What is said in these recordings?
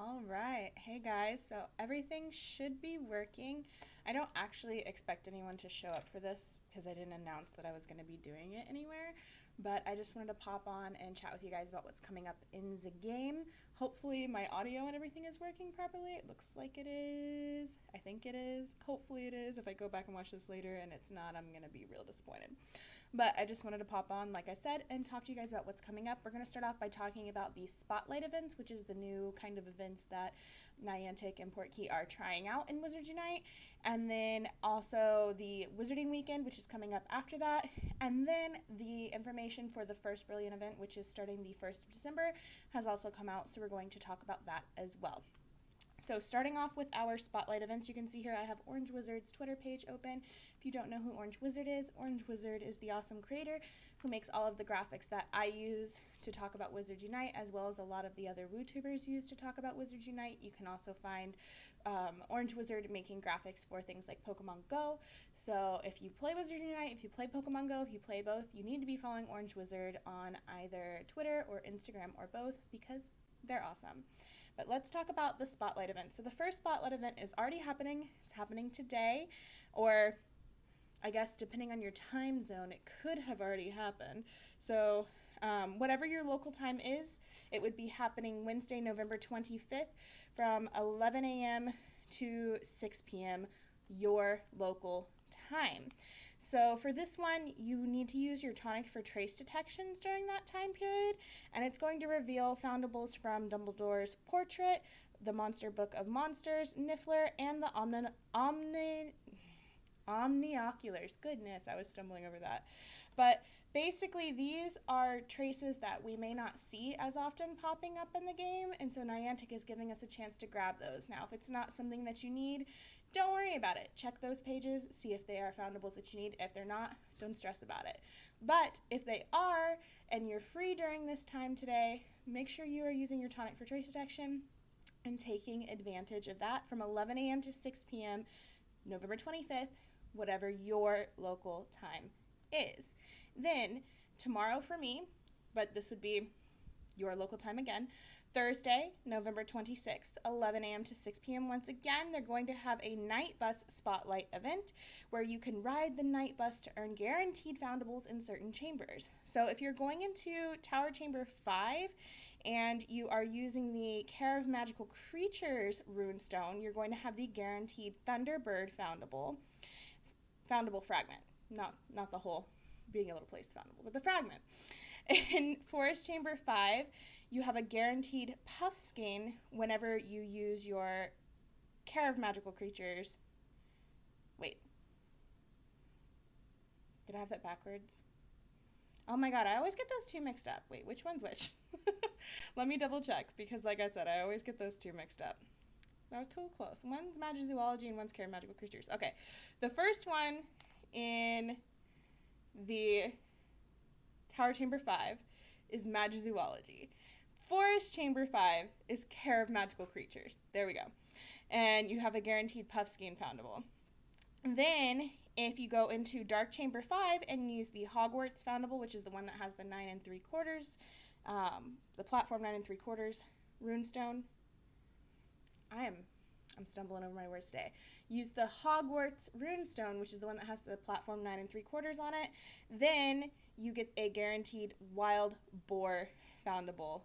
All right. Hey guys, so everything should be working. I don't actually expect anyone to show up for this because I didn't announce that I was going to be doing it anywhere, but I just wanted to pop on and chat with you guys about what's coming up in the game. Hopefully my audio and everything is working properly. It looks like it is. I think it is. Hopefully it is. If I go back and watch this later and it's not, I'm going to be real disappointed. But I just wanted to pop on, like I said, and talk to you guys about what's coming up. We're going to start off by talking about the Spotlight events, which is the new kind of events that Niantic and Portkey are trying out in Wizards Unite. And then also the Wizarding Weekend, which is coming up after that. And then the information for the first Brilliant event, which is starting the 1st of December, has also come out. So we're going to talk about that as well. So starting off with our Spotlight events, you can see here I have Orange Wizard's Twitter page open. If you don't know who Orange Wizard is the awesome creator who makes all of the graphics that I use to talk about Wizards Unite, as well as a lot of the other WooTubers use to talk about Wizards Unite. You can also find Orange Wizard making graphics for things like Pokemon Go. So if you play Wizards Unite, if you play Pokemon Go, if you play both, you need to be following Orange Wizard on either Twitter or Instagram or both because they're awesome. But let's talk about the Spotlight event. So the first Spotlight event is already happening. It's happening today, or I guess depending on your time zone, it could have already happened. So whatever your local time is, it would be happening Wednesday, November 25th from 11 a.m. to 6 p.m. your local time. So for this one, you need to use your tonic for trace detections during that time period, and it's going to reveal foundables from Dumbledore's Portrait, the Monster Book of Monsters, Niffler, and the Omnioculars. Goodness, I was stumbling over that. But basically, these are traces that we may not see as often popping up in the game, and so Niantic is giving us a chance to grab those. Now, if it's not something that you need, don't worry about it. Check those pages, see if they are foundables that you need. If they're not, don't stress about it. But if they are, and you're free during this time today, make sure you are using your tonic for trace detection and taking advantage of that from 11 a.m. to 6 p.m. November 25th, whatever your local time is. Then tomorrow for me, but this would be your local time again, Thursday, November 26th, 11 a.m. to 6 p.m. Once again, they're going to have a night bus spotlight event where you can ride the night bus to earn guaranteed foundables in certain chambers. So if you're going into Tower Chamber 5 and you are using the Care of Magical Creatures runestone, you're going to have the guaranteed Thunderbird foundable fragment. Not the whole being able to place the foundable, but the fragment. In Forest Chamber 5, you have a guaranteed Puffskein whenever you use your Care of Magical Creatures. Wait. Did I have that backwards? Oh my god, I always get those two mixed up. Wait, which one's which? Let me double check, because like I said, I always get those two mixed up. That was too close. One's Magizoology and one's Care of Magical Creatures. Okay, the first one in the Tower Chamber 5 is Magizoology. Forest Chamber 5 is Care of Magical Creatures. There we go. And you have a guaranteed Puffskein foundable. Then, if you go into Dark Chamber 5 and use the Hogwarts foundable, which is the one that has the 9 3/4, the platform 9 3/4 runestone. I'm stumbling over my words today. Use the Hogwarts runestone, which is the one that has the platform 9 3/4 on it. Then you get a guaranteed Wild Boar foundable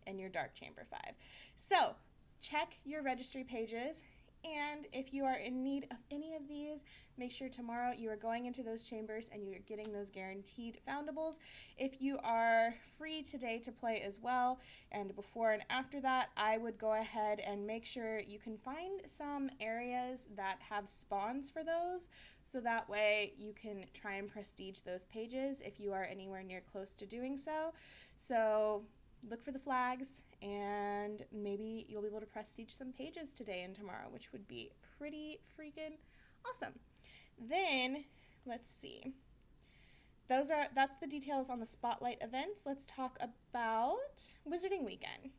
in your Dark Chamber 5. So check your registry pages, and if you are in need of any of these, make sure tomorrow you are going into those chambers and you're getting those guaranteed foundables. If you are free today to play as well, and before and after that, I would go ahead and make sure you can find some areas that have spawns for those, so that way you can try and prestige those pages if you are anywhere near close to doing so. So look for the flags, and maybe you'll be able to prestige some pages today and tomorrow, which would be pretty freaking awesome. Then, let's see. That's the details on the Spotlight events. Let's talk about Wizarding Weekend.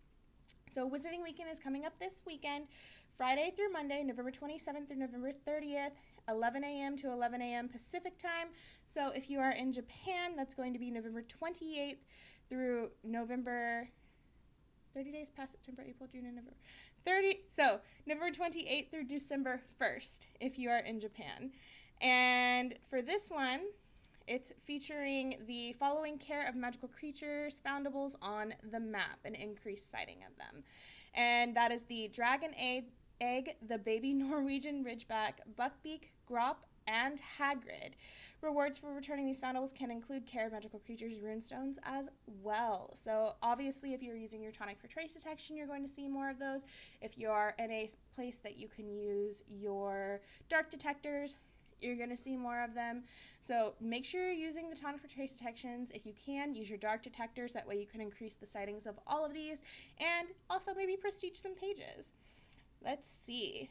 So Wizarding Weekend is coming up this weekend, Friday through Monday, November 27th through November 30th, 11 a.m. to 11 a.m. Pacific time. So if you are in Japan, that's going to be November 28th through November 30 days past September, April, June, and November. November 28th through December 1st if you are in Japan. And for this one, it's featuring the following care of magical creatures, foundables on the map, an increased sighting of them. And that is the dragon egg, the baby Norwegian ridgeback, buckbeak, grop, and Hagrid. Rewards for returning these foundables can include care of magical creatures, runestones as well. So obviously if you're using your tonic for trace detection, you're going to see more of those. If you are in a place that you can use your dark detectors, you're going to see more of them. So make sure you're using the tonic for trace detections. If you can, use your dark detectors. That way you can increase the sightings of all of these and also maybe prestige some pages. Let's see.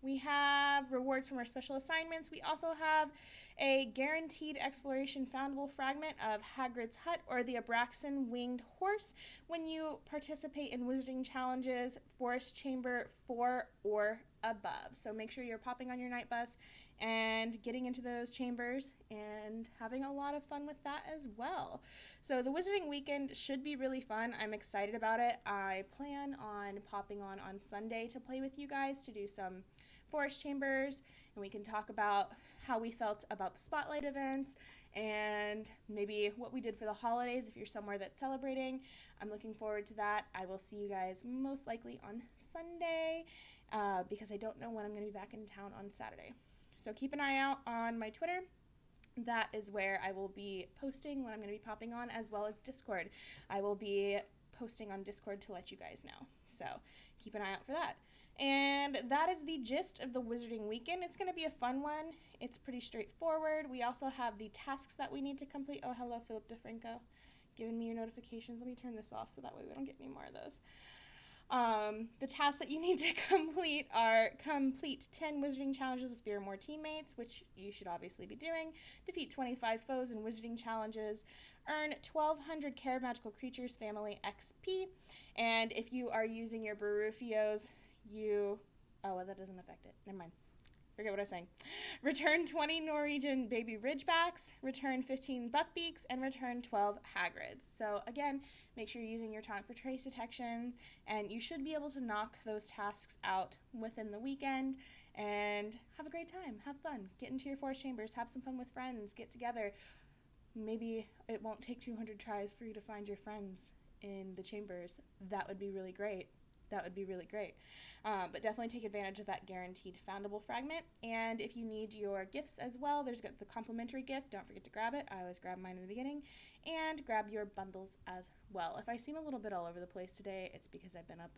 We have rewards from our special assignments. We also have a guaranteed exploration foundable fragment of Hagrid's hut or the Abraxan winged horse when you participate in wizarding challenges, forest chamber 4 or above. So make sure you're popping on your night bus and getting into those chambers and having a lot of fun with that as well. So the wizarding weekend should be really fun. I'm excited about it. I plan on popping on Sunday to play with you guys to do some forest chambers, and we can talk about how we felt about the spotlight events and maybe what we did for the holidays if you're somewhere that's celebrating. I'm looking forward to that. I will see you guys most likely on Sunday because I don't know when I'm going to be back in town on Saturday. So keep an eye out on my Twitter. That is where I will be posting when I'm going to be popping on, as well as Discord. I will be posting on Discord to let you guys know. So keep an eye out for that. And that is the gist of the Wizarding Weekend. It's going to be a fun one. It's pretty straightforward. We also have the tasks that we need to complete. Oh, hello, Philip DeFranco. Giving me your notifications. Let me turn this off so that way we don't get any more of those. The tasks that you need to complete are complete 10 wizarding challenges with 3 or more teammates, which you should obviously be doing, defeat 25 foes in wizarding challenges, earn 1,200 care of magical creatures family XP, and if you are using your Barufios, well, that doesn't affect it. Never mind. Forget what I was saying. Return 20 Norwegian baby ridgebacks, return 15 buckbeaks, and return 12 Hagrids. So again, make sure you're using your tonic for trace detections, and you should be able to knock those tasks out within the weekend and have a great time. Have fun. Get into your forest chambers. Have some fun with friends. Get together. Maybe it won't take 200 tries for you to find your friends in the chambers. That would be really great. But definitely take advantage of that guaranteed foundable fragment. And if you need your gifts as well, there's the complimentary gift. Don't forget to grab it. I always grab mine in the beginning. And grab your bundles as well. If I seem a little bit all over the place today, it's because I've been up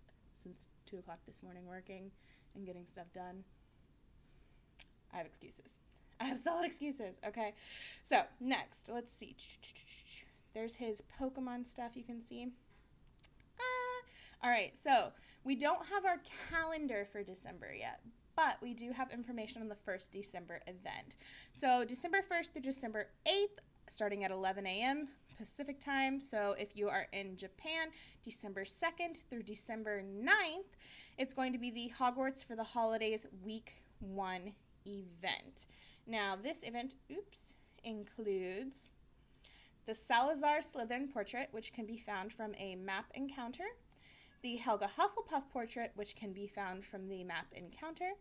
since 2 o'clock this morning working and getting stuff done. I have excuses. I have solid excuses, okay? So, next, let's see. There's his Pokemon stuff you can see. Alright, so we don't have our calendar for December yet, but we do have information on the first December event. So December 1st through December 8th, starting at 11 a.m. Pacific time. So if you are in Japan, December 2nd through December 9th, it's going to be the Hogwarts for the Holidays Week 1 event. Now, this event, includes the Salazar Slytherin portrait, which can be found from a map encounter, the Helga Hufflepuff portrait, which can be found from the map encounter,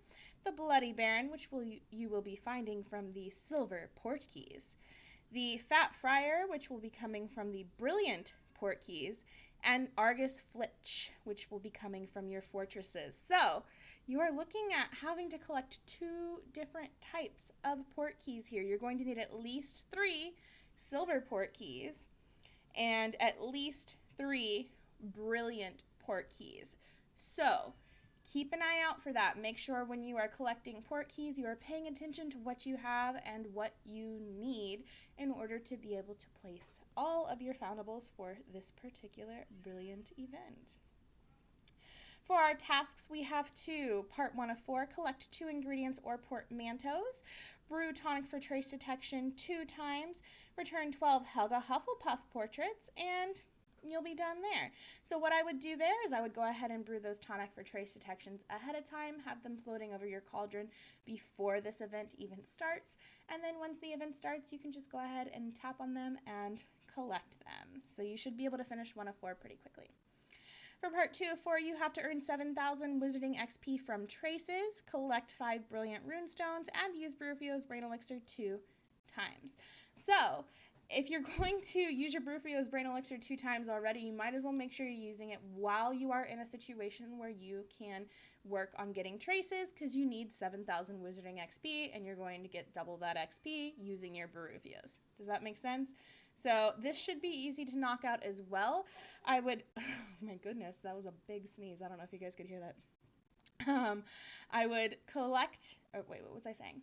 the Bloody Baron, which you will be finding from the Silver Portkeys, the Fat Friar, which will be coming from the Brilliant Portkeys, and Argus Flitch, which will be coming from your fortresses. So, you are looking at having to collect 2 different types of Portkeys here. You're going to need at least 3 Silver Portkeys and at least 3 Brilliant Portkeys. So, keep an eye out for that. Make sure when you are collecting Portkeys, you are paying attention to what you have and what you need in order to be able to place all of your foundables for this particular brilliant event. For our tasks, we have 2. Part 1 of 4, collect 2 ingredients or portmanteaus, brew tonic for trace detection 2 times, return 12 Helga Hufflepuff portraits, and you'll be done there. So what I would do there is I would go ahead and brew those tonic for trace detections ahead of time, have them floating over your cauldron before this event even starts, and then once the event starts, you can just go ahead and tap on them and collect them. So you should be able to finish 1 of 4 pretty quickly. For part 2 of 4, you have to earn 7,000 Wizarding XP from traces, collect 5 Brilliant Runestones, and use Brufio's Brain Elixir 2 times. So, if you're going to use your Brufio's Brain Elixir 2 times already, you might as well make sure you're using it while you are in a situation where you can work on getting traces, because you need 7,000 Wizarding XP, and you're going to get double that XP using your Brufios. Does that make sense? So this should be easy to knock out as well. I would, oh my goodness, that was a big sneeze. I don't know if you guys could hear that. I would collect, oh wait, what was I saying?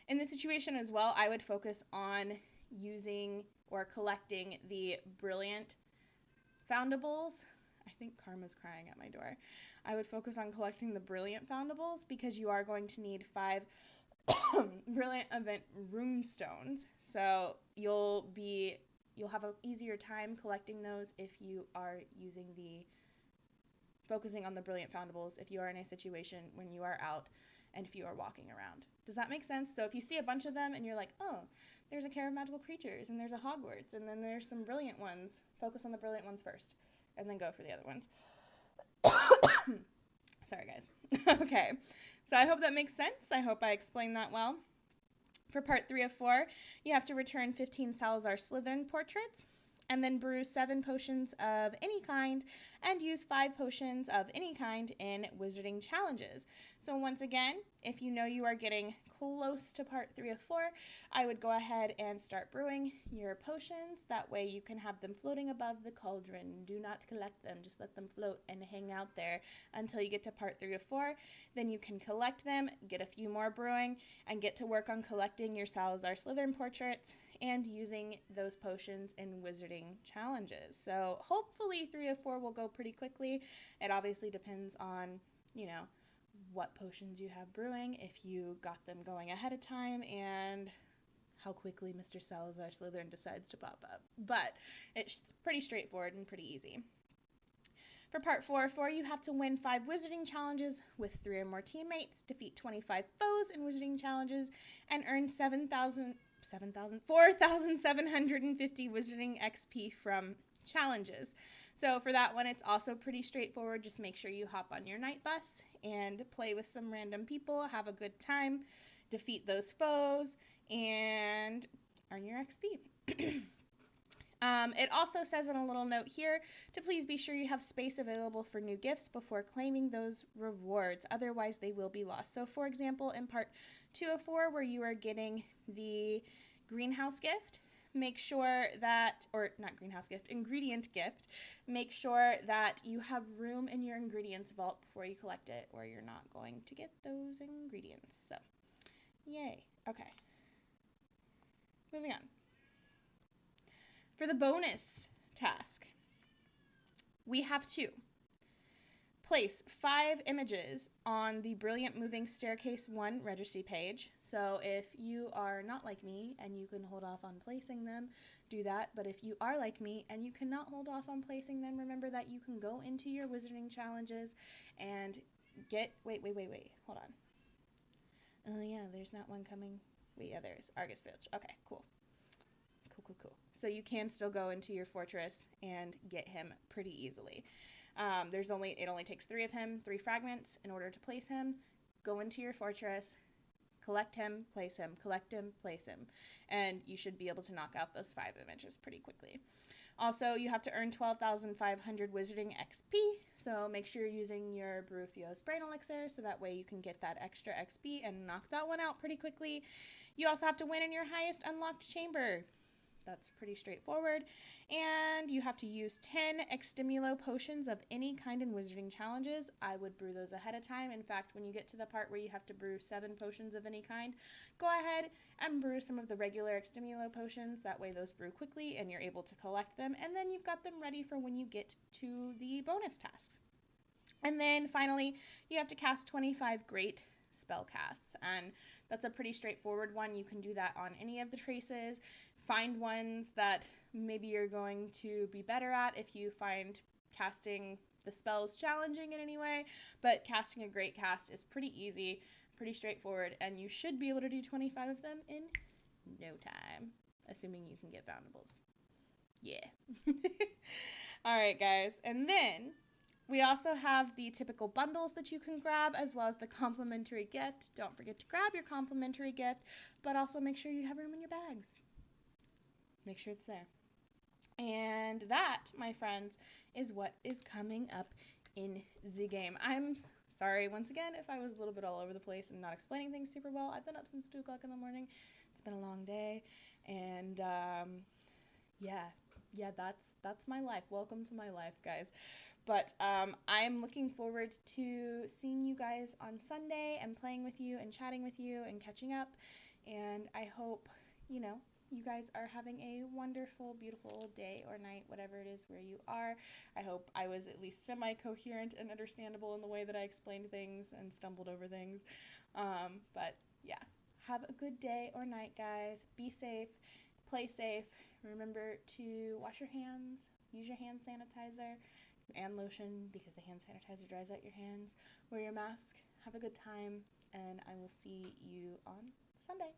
In this situation as well, I would focus on using or collecting the Brilliant Foundables. I think Karma's crying at my door. I would focus on collecting the Brilliant Foundables because you are going to need 5 Brilliant Event Runestones. So you'll have an easier time collecting those if you are focusing on the Brilliant Foundables if you are in a situation when you are out and if you are walking around. Does that make sense? So if you see a bunch of them and you're like, oh, there's a Care of Magical Creatures, and there's a Hogwarts, and then there's some brilliant ones, focus on the brilliant ones first, and then go for the other ones. Sorry, guys. Okay, so I hope that makes sense. I hope I explained that well. For part 3 of 4, you have to return 15 Salazar Slytherin portraits, and then brew 7 potions of any kind, and use 5 potions of any kind in Wizarding challenges. So once again, if you know you are getting close to part 3 of 4, I would go ahead and start brewing your potions. That way you can have them floating above the cauldron. Do not collect them, just let them float and hang out there until you get to part 3 of 4. Then you can collect them, get a few more brewing, and get to work on collecting your Salazar Slytherin portraits and using those potions in Wizarding challenges. So hopefully 3 of 4 will go pretty quickly. It obviously depends on, what potions you have brewing, if you got them going ahead of time, and how quickly Mr. Salazar Slytherin decides to pop up. But it's pretty straightforward and pretty easy. For part 4 of 4, you have to win 5 Wizarding challenges with 3 or more teammates, defeat 25 foes in Wizarding challenges, and earn 4,750 Wizarding XP from challenges. So for that one, it's also pretty straightforward. Just make sure you hop on your night bus and play with some random people, have a good time, defeat those foes, and earn your XP. It also says in a little note here to please be sure you have space available for new gifts before claiming those rewards. Otherwise, they will be lost. So, for example, in part 2 of 4, where you are getting the greenhouse gift, make sure that, or not greenhouse gift, ingredient gift, make sure that you have room in your ingredients vault before you collect it, or you're not going to get those ingredients. So, yay. Okay. Moving on. For the bonus task, we have to place 5 images on the Brilliant Moving Staircase 1 registry page. So if you are not like me and you can hold off on placing them, do that. But if you are like me and you cannot hold off on placing them, remember that you can go into your Wizarding challenges and get, wait, hold on. Oh yeah, there's not one coming. Wait, yeah, there is. Argus Filch. Okay, cool. So you can still go into your fortress and get him pretty easily. It only takes 3 of him, 3 fragments in order to place him. Go into your fortress, collect him, place him, collect him, place him, and you should be able to knock out those 5 images pretty quickly. Also, you have to earn 12,500 Wizarding XP, so make sure you're using your Brufio's Brain Elixir so that way you can get that extra XP and knock that one out pretty quickly. You also have to win in your highest unlocked chamber. That's pretty straightforward. And you have to use 10 Extimulo potions of any kind in Wizarding challenges. I would brew those ahead of time. In fact, when you get to the part where you have to brew 7 potions of any kind, go ahead and brew some of the regular Extimulo potions. That way those brew quickly and you're able to collect them. And then you've got them ready for when you get to the bonus tasks. And then finally, you have to cast 25 great spell casts. And that's a pretty straightforward one. You can do that on any of the traces. Find ones that maybe you're going to be better at if you find casting the spells challenging in any way, but casting a great cast is pretty easy, pretty straightforward, and you should be able to do 25 of them in no time, assuming you can get Foundables. Yeah. All right, guys. And then we also have the typical bundles that you can grab, as well as the complimentary gift. Don't forget to grab your complimentary gift, but also make sure you have room in your bags. Make sure it's there. And that, my friends, is what is coming up in the game. I'm sorry once again if I was a little bit all over the place and not explaining things super well. I've been up since 2 o'clock in the morning. It's been a long day, and yeah, that's my life. Welcome to my life, guys. But I'm looking forward to seeing you guys on Sunday and playing with you and chatting with you and catching up. And I hope, you know, you guys are having a wonderful, beautiful day or night, whatever it is where you are. I hope I was at least semi-coherent and understandable in the way that I explained things and stumbled over things. But yeah, have a good day or night, guys. Be safe, play safe. Remember to wash your hands, use your hand sanitizer and lotion because the hand sanitizer dries out your hands. Wear your mask. Have a good time, and I will see you on Sunday.